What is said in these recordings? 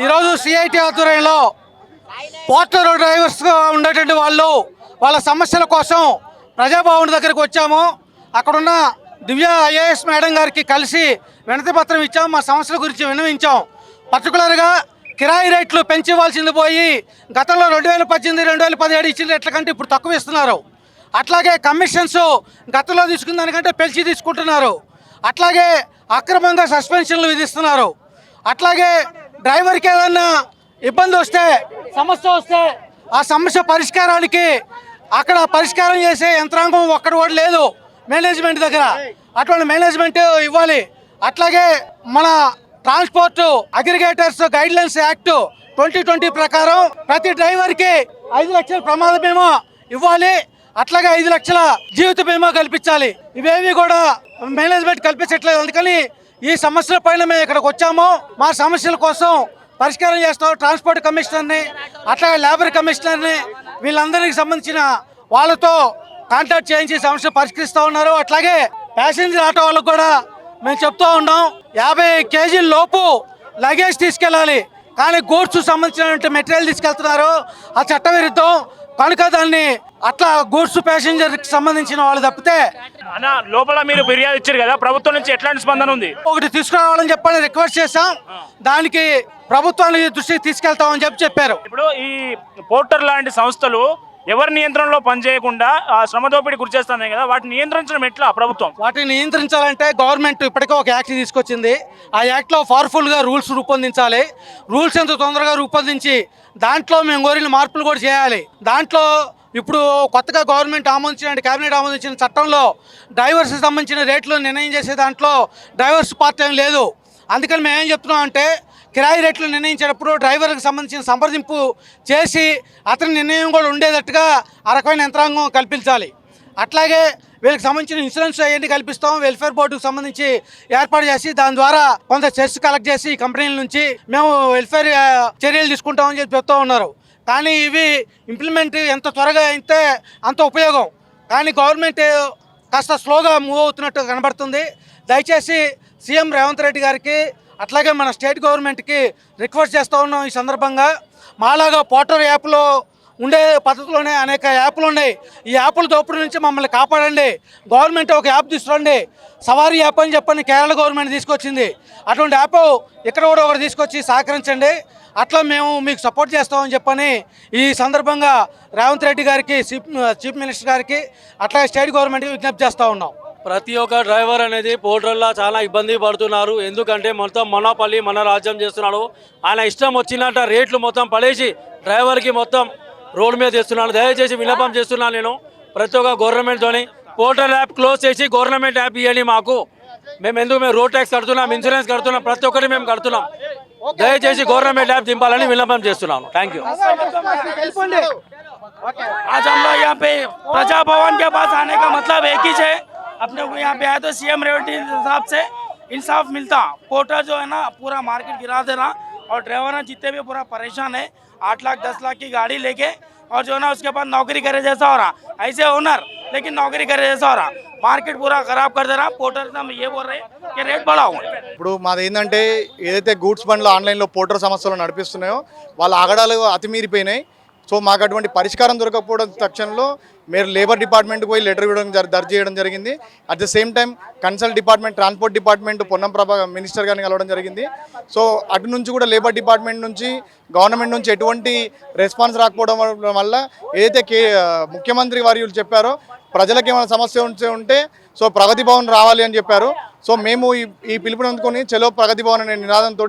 ఈరోజు సిఐటి ఆధ్వర్యంలో పోర్టర్ డ్రైవర్స్గా ఉండేటువంటి వాళ్ళ సమస్యల కోసం ప్రజాభవన్ దగ్గరికి వచ్చాము. అక్కడున్న దివ్య ఐఏఎస్ మేడం గారికి కలిసి వినతి పత్రం ఇచ్చాం. మా సమస్యల గురించి విన్నవించాం. పర్టికులర్గా కిరాయి రేట్లు పెంచి ఇవ్వాల్సింది పోయి గతంలో 2018, 2017 ఇచ్చిన రేట్ల కంటే ఇప్పుడు తక్కువ ఇస్తున్నారు. అట్లాగే కమిషన్స్ గతంలో తీసుకున్న దానికంటే పెంచి తీసుకుంటున్నారు. అట్లాగే అక్రమంగా సస్పెన్షన్లు విధిస్తున్నారు. అట్లాగే డ్రైవర్కి ఏదన్నా ఇబ్బంది వస్తే, సమస్య వస్తే ఆ సమస్య పరిష్కారానికి అక్కడ పరిష్కారం చేసే యంత్రాంగం ఒక్కడు కూడా లేదు మేనేజ్మెంట్ దగ్గర. అటువంటి మేనేజ్మెంట్ ఇవ్వాలి. అట్లాగే మన ట్రాన్స్పోర్ట్ అగ్రిగేటర్స్ గైడ్లైన్స్ యాక్ట్ 2020 ప్రకారం ప్రతి డ్రైవర్కి 5 లక్షల ప్రమాద బీమా ఇవ్వాలి. అట్లాగే 5 లక్షల జీవిత బీమా కల్పించాలి. ఇవేవి కూడా మేనేజ్మెంట్ కల్పించట్లేదు. అందుకని ఈ సమస్యల పైన మేము ఇక్కడికి వచ్చాము. మా సమస్యల కోసం పరిష్కారం చేస్తాం. ట్రాన్స్పోర్ట్ కమిషనర్ని, అట్లాగే లేబర్ కమిషనర్ని, వీళ్ళందరికీ సంబంధించిన వాళ్ళతో కాంటాక్ట్ చేయించి సమస్య పరిష్కరిస్తూ ఉన్నారు. అట్లాగే ప్యాసింజర్ ఆటో వాళ్ళకు కూడా మేము చెప్తూ ఉన్నాం, 50 కేజీల లోపు లగేజ్ తీసుకెళ్ళాలి. కానీ గూడ్స్ సంబంధించిన మెటీరియల్ తీసుకెళ్తున్నారు. ఆ చట్టవిరుద్ధం. కనుక దాన్ని అట్లా గూడ్స్ ప్యాసింజర్కి సంబంధించిన వాళ్ళు తప్పితే అన్న లోపల మీరు ఫిర్యాదు ఇచ్చారు కదా, ప్రభుత్వం నుంచి ఎట్లాంటి స్పందన ఉంది? ఒకటి తీసుకురావాలని చెప్పని రిక్వెస్ట్ చేశాం. దానికి ప్రభుత్వానికి దృష్టికి తీసుకెళ్తామని చెప్పారు. ఇప్పుడు ఈ పోర్టర్ లాంటి సంస్థలు ఎవరి నియంత్రణలో పనిచేయకుండా శ్రమ దోపిడీ గురి చేస్తున్నాయి కదా, వాటిని నియంత్రించడం ఎట్లా ప్రభుత్వం? వాటిని నియంత్రించాలంటే గవర్నమెంట్ ఇప్పటికే ఒక యాక్ట్ తీసుకొచ్చింది. ఆ యాక్ట్లో పవర్ఫుల్గా రూల్స్ రూపొందించాలి. రూల్స్ ఎంత తొందరగా రూపొందించి దాంట్లో మేము కోరిన మార్పులు కూడా చేయాలి. దాంట్లో ఇప్పుడు కొత్తగా గవర్నమెంట్ ఆమోదించిన, కేబినెట్ ఆమోదించిన చట్టంలో డ్రైవర్స్కి సంబంధించిన రేట్లు నిర్ణయం చేసే దాంట్లో డ్రైవర్స్ పార్ట్ ఏం లేదు. అందుకని మేము ఏం చెప్తున్నాం అంటే, కిరాయి రేట్లు నిర్ణయించేటప్పుడు డ్రైవర్కి సంబంధించిన సంప్రదింపు చేసి అతని నిర్ణయం కూడా ఉండేటట్టుగా ఆ రకమైన యంత్రాంగం కల్పించాలి. అట్లాగే వీళ్ళకి సంబంధించిన ఇన్సూరెన్స్ అవన్నీ కల్పిస్తాం. వెల్ఫేర్ బోర్డుకు సంబంధించి ఏర్పాటు చేసి దాని ద్వారా కొంత సెస్ కలెక్ట్ చేసి కంపెనీల నుంచి మేము వెల్ఫేర్ చర్యలు తీసుకుంటామని చెప్తూ ఉన్నారు. కానీ ఇవి ఇంప్లిమెంట్ ఎంత త్వరగా అయితే అంత ఉపయోగం. కానీ గవర్నమెంట్ కాస్త స్లోగా మూవ్ అవుతున్నట్టు కనబడుతుంది. దయచేసి సీఎం రేవంత్ రెడ్డి గారికి అట్లాగే మన స్టేట్ గవర్నమెంట్కి రిక్వెస్ట్ చేస్తూ ఉన్నాం. ఈ సందర్భంగా మాలాగా పోర్టర్ యాప్లో ఉండే పద్ధతిలోనే అనేక యాప్లు ఉన్నాయి. ఈ యాప్ల దోపిడీ నుంచి మమ్మల్ని కాపాడండి. గవర్నమెంట్ ఒక యాప్ తీసుకురండి. సవారీ యాప్ అని చెప్పని కేరళ గవర్నమెంట్ తీసుకొచ్చింది. అటువంటి యాప్ ఇక్కడ కూడా ఒకటి తీసుకొచ్చి సహకరించండి. అట్లా మేము మీకు సపోర్ట్ చేస్తామని చెప్పని ఈ సందర్భంగా రేవంత్ రెడ్డి గారికి, చీఫ్ మినిస్టర్ గారికి, అట్లాగే స్టేట్ గవర్నమెంట్కి విజ్ఞప్తి చేస్తూ ఉన్నాం. ప్రతి ఒక్క డ్రైవర్ అనేది పోర్టర్లా చాలా ఇబ్బంది పడుతున్నారు. ఎందుకంటే మొత్తం మొనోపల్లి మన రాజ్యం చేస్తున్నాడు. ఆయన ఇష్టం వచ్చినట్టు రేట్లు మొత్తం పడేసి డ్రైవర్కి మొత్తం రోడ్డు మీద తెస్తున్నాడు. దయచేసి విన్నపం చేస్తున్నాను నేను ప్రతి ఒక్క గవర్నమెంట్తోని, పోర్టల్ యాప్ క్లోజ్ చేసి గవర్నమెంట్ యాప్ ఇవ్వండి మాకు. మేము రోడ్ ట్యాక్స్ కడుతున్నాం, ఇన్సూరెన్స్ కడుతున్నాం, ప్రతి ఒక్కటి మేము కడుతున్నాం. దయచేసి గవర్నమెంట్ యాప్ దింపాలని విన్నపం చేస్తున్నాను. Thank you. आज हम लोग यहाँ पे प्रजा भवन के पास आने का मतलब एक ही है, अपने को यहाँ पे आए तो सीएम रेवटी हिसाब से इंसाफ मिलता। पोर्टर जो है ना पूरा मार्केट गिरा दे रहा और ड्राइवर जितने भी पूरा परेशान है, 8 लाख 10 लाख की गाड़ी लेके और जो है ना उसके बाद नौकरी करे जैसा हो रहा, ऐसे ओनर लेकिन नौकरी करे जैसा हो रहा, మార్కెట్ పూరా ఖరాబ్ कर दे रहा। పోర్టర్ ఏ బోల్ రहे कि రేట్ बढ़ाओ। ఇప్పుడు మాది ఏంటంటే ఏదైతే గూడ్స్ బండ్లు ఆన్లైన్లో పోర్టర్ సంస్థలు నడిపిస్తున్నాయో వాళ్ళ ఆగడాలు అతిమీరిపోయినాయి. సో మాకు అటువంటి పరిష్కారం దొరకకపోవడం తక్షణంలో మీరు లేబర్ డిపార్ట్మెంట్కి పోయి లెటర్ ఇవ్వడం దర్జీ చేయడం జరిగింది. At the same time consult department, transport department Ponnam ప్రభా మినిస్టర్ గారిని కలవడం జరిగింది. సో అటు నుంచి కూడా లేబర్ డిపార్ట్మెంట్ నుంచి, గవర్నమెంట్ నుంచి ఎటువంటి రెస్పాన్స్ రాకపోవడం వల్ల ఏదైతే ముఖ్యమంత్రి వర్యులు చెప్పారో ప్రజలకు ఏమైనా సమస్య ఉంటే సో ప్రగతి భవన్ రావాలి అని చెప్పారు. సో మేము ఈ పిలుపుని అందుకొని చలో ప్రగతి భవన్ అనే నినాదంతో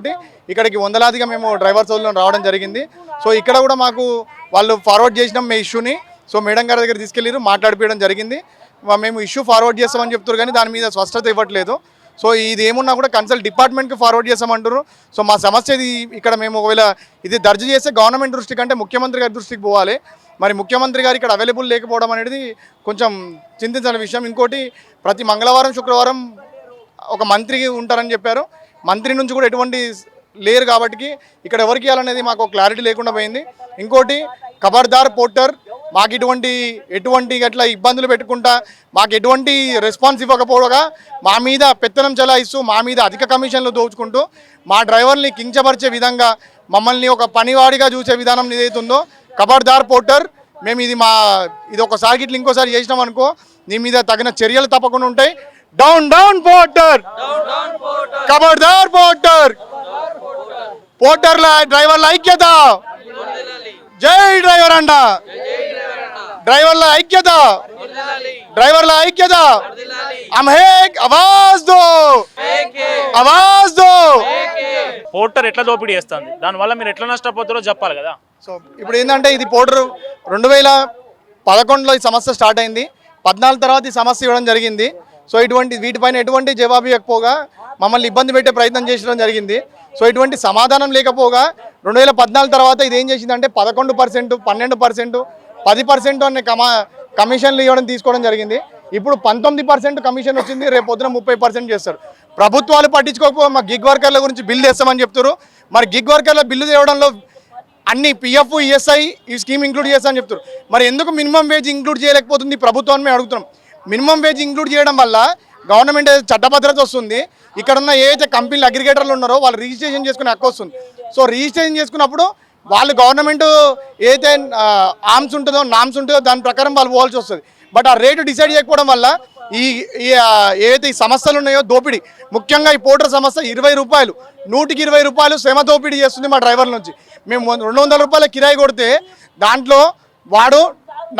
ఇక్కడికి వందలాదిగా మేము డ్రైవర్ సోదరులను రావడం జరిగింది. సో ఇక్కడ కూడా మాకు వాళ్ళు ఫార్వర్డ్ చేసినాం మీ ఇష్యూని. సో మేడం గారి దగ్గర తీసుకెళ్ళి మాట్లాడిపోయడం జరిగింది. మేము ఇష్యూ ఫార్వర్డ్ చేస్తామని చెప్తారు కానీ దాని మీద స్పష్టత ఇవ్వట్లేదు. సో ఇది ఏమున్నా కూడా కన్సల్ట్ డిపార్ట్మెంట్కి ఫార్వర్డ్ చేస్తామంటారు. సో మా సమస్య ఇది ఇక్కడ మేము ఒకవేళ ఇది దర్జీ చేస్తే గవర్నమెంట్ దృష్టి కంటే ముఖ్యమంత్రి గారి దృష్టికి పోవాలి. మరి ముఖ్యమంత్రి గారు ఇక్కడ అవైలబుల్ లేకపోవడం అనేది కొంచెం చింతించాల్సిన విషయం. ఇంకోటి ప్రతి మంగళవారం శుక్రవారం ఒక మంత్రి ఉంటారని చెప్పారు. మంత్రి నుంచి కూడా ఎటువంటి లేరు కాబట్టి ఇక్కడ ఎవరికి ఇవ్వాలనేది మాకు క్లారిటీ లేకుండా పోయింది. ఇంకోటి ఖబర్దార్ పోర్టర్ మాకు ఎటువంటి అట్లా ఇబ్బందులు పెట్టుకుంటా మాకు ఎటువంటి రెస్పాన్స్ ఇవ్వకపోగా మా మీద పెత్తనం చెలాయిస్తూ మా మీద అధిక కమిషన్లు దోచుకుంటూ మా డ్రైవర్ని కించపరిచే విధంగా మమ్మల్ని ఒక పనివాడిగా చూసే విధానం ఏదైతుందో ఖబర్దార్ పోర్టర్, మేము ఇది ఒకసారి ఇట్లా ఇంకోసారి చేసినాం అనుకో నీ మీద తగిన చర్యలు తప్పకుండా ఉంటాయి. డౌన్ డౌన్ పోర్టర్, ఖబర్దార్ పోర్టర్, పోర్టర్ల డ్రైవర్ల ఐక్యత, జై డ్రైవర్ అండ, డ్రైవర్ల ఐక్యత, డ్రైవర్ల ఐక్యత. हम एक आवाज दो, आवाज दो. పోర్టర్ ఎట్లా దోపిడీ చేస్తుంది, దానివల్ల మీరు ఎట్లా నష్టపోతారో చెప్పాలి కదా. సో ఇప్పుడు ఏంటంటే ఇది పోర్టర్ 2011లో ఈ సమస్య స్టార్ట్ అయింది, 14 తర్వాత ఈ సమస్య ఇవ్వడం జరిగింది. సో వీటిపైన ఎటువంటి జవాబు ఇవ్వకపోగా మమ్మల్ని ఇబ్బంది పెట్టే ప్రయత్నం చేయడం జరిగింది. సో ఇటువంటి సమాధానం లేకపోగా 2014 తర్వాత ఇది ఏం చేసిందంటే 11%, 12%, 10% అనే కమిషన్లు ఇవ్వడం తీసుకోవడం జరిగింది. ఇప్పుడు 19% కమిషన్ వచ్చింది, రేపు పొద్దున 30% చేస్తారు. ప్రభుత్వాలు పట్టించుకోకపోతే మా గిగ్ వర్కర్ల గురించి బిల్లు తెస్తామని చెప్తారు. మరి గిగ్ వర్కర్ల బిల్లు తేవడంలో అన్ని పిఎఫ్, ఈఎస్ఐ ఈ స్కీమ్ ఇంక్లూడ్ చేస్తామని చెప్తారు. మరి ఎందుకు మినిమం వేజ్ ఇంక్లూడ్ చేయలేకపోతుంది ప్రభుత్వాన్ని మేము అడుగుతున్నాం. మినిమం వేజ్ ఇంక్లూడ్ చేయడం వల్ల గవర్నమెంట్ చట్టభద్రత వస్తుంది. ఇక్కడ ఉన్న ఏదైతే కంపెనీలు అగ్రిగేటర్లు ఉన్నారో వాళ్ళు రిజిస్ట్రేషన్ చేసుకునే హక్కు వస్తుంది. సో రిజిస్ట్రేషన్ చేసుకున్నప్పుడు వాళ్ళు గవర్నమెంట్ ఏదైతే ఆర్మ్స్ ఉంటుందో, నామ్స్ ఉంటుందో దాని ప్రకారం వాళ్ళు పోవాల్సి వస్తుంది. బట్ ఆ రేటు డిసైడ్ చేయకపోవడం వల్ల ఏదైతే ఈ సమస్యలు ఉన్నాయో దోపిడీ, ముఖ్యంగా ఈ పోర్టర్ సమస్య 20 రూపాయలు, 100కి 20 రూపాయలు శ్రమ దోపిడీ చేస్తుంది మా డ్రైవర్ నుంచి. మేము 200 రూపాయల కిరాయి కొడితే దాంట్లో వాడు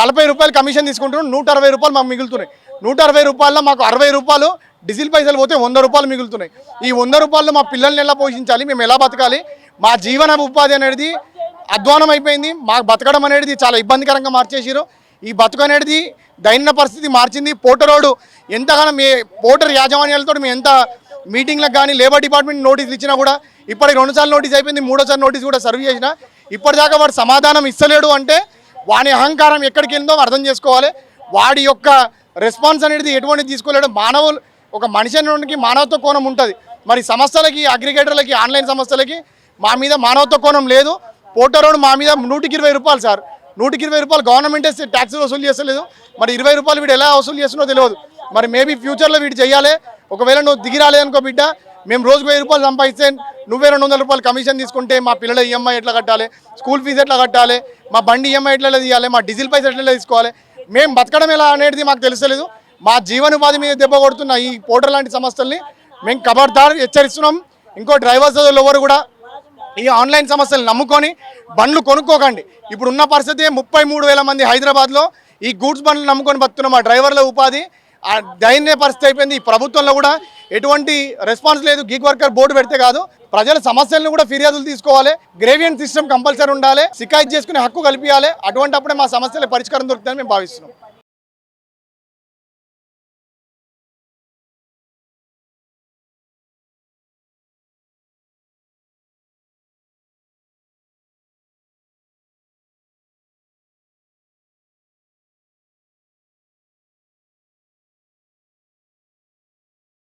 40 రూపాయలు కమిషన్ తీసుకుంటున్నాడు, 160 రూపాయలు మాకు మిగులుతున్నాయి. 160 రూపాయల్లో మాకు 60 రూపాయలు డీజిల్ పైసలు పోతే 100 రూపాయలు మిగులుతున్నాయి. ఈ 100 రూపాయలు మా పిల్లల్ని ఎలా పోషించాలి, మేము ఎలా బతకాలి, మా జీవన ఉపాధి అనేది అధ్వానం అయిపోయింది. మాకు బతకడం అనేది చాలా ఇబ్బందికరంగా మార్చేసారు. ఈ బతుకు అనేది దైన్య పరిస్థితి మార్చింది. పోర్టరోడు ఎంతగానో పోర్టర్ యాజమాన్యాలతో మేము ఎంత మీటింగ్లకు కానీ లేబర్ డిపార్ట్మెంట్ నోటీసులు ఇచ్చినా కూడా ఇప్పటికి 2 సార్లు నోటీస్ అయిపోయింది, 3వ నోటీస్ కూడా సర్వ్ చేసినా ఇప్పటిదాకా వాడు సమాధానం ఇస్తలేడు. అంటే వాని అహంకారం ఎక్కడికి వెళ్ళిందో అర్థం చేసుకోవాలి. వాడి యొక్క రెస్పాన్స్ అనేది ఎటువంటిది తీసుకోలేడు. ఒక మనిషి అనేవాడికి మానవత్వ కోణం ఉంటుంది. మరి సమస్యలకి, అగ్రిగేటర్లకి, ఆన్లైన్ సమస్యలకి మా మీద మానవత్వ కోణం లేదు. పోర్టరోడు మా మీద 100కి 20 రూపాయలు సార్, 100కి 20 రూపాయలు గవర్నమెంటే ట్యాక్స్ వసూలు చేస్తలేదు. మరి 20 రూపాయలు వీడు ఎలా వసూలు చేస్తున్నో తెలియదు. మరి మేబీ ఫ్యూచర్లో వీడు చేయాలి. ఒకవేళ నువ్వు దిగి రాలేదనుకో బిడ్డ, మేము రోజుకు 1000 రూపాయలు సంపాదిస్తే నువ్వే 200 రూపాయలు కమిషన్ తీసుకుంటే మా పిల్లల ఈఎంఐ ఎట్లా కట్టాలి, స్కూల్ ఫీజు ఎట్లా కట్టాలి, మా బండి ఈఎంఐ ఎట్లా తీయాలి, మా డీజిల్ పైసలు ఎట్లా తీసుకోవాలి, మేము బతకడం ఎలా అనేది మాకు తెలుస్తలేదు. మా జీవనోపాధి మీద దెబ్బ కొడుతున్న ఈ పోర్టర్ లాంటి సమస్యల్ని మేము ఖబర్దార్ హెచ్చరిస్తున్నాం. ఇంకో డ్రైవర్స్ ఎవరు కూడా ఈ ఆన్లైన్ సమస్యలు నమ్ముకొని బండ్లు కొనుక్కోకండి. ఇప్పుడు ఉన్న పరిస్థితి 33,000 మంది హైదరాబాద్లో ఈ గూడ్స్ బండ్లు నమ్ముకొని బతుకున్న మా డ్రైవర్ల ఉపాధి దైన్య పరిస్థితి అయిపోయింది. ఈ ప్రభుత్వంలో కూడా ఎటువంటి రెస్పాన్స్ లేదు. గిగ్ వర్కర్ బోర్డు పెడితే కాదు, ప్రజల సమస్యలను కూడా ఫిర్యాదులు తీసుకోవాలి. గ్రేవియన్స్ సిస్టమ్ కంపల్సరీ ఉండాలి. షికాయత్ చేసుకునే హక్కు కల్పించాలి. అటువంటిప్పుడే మా సమస్యల పరిష్కారం దొరుకుతుందని మేము భావిస్తున్నాం.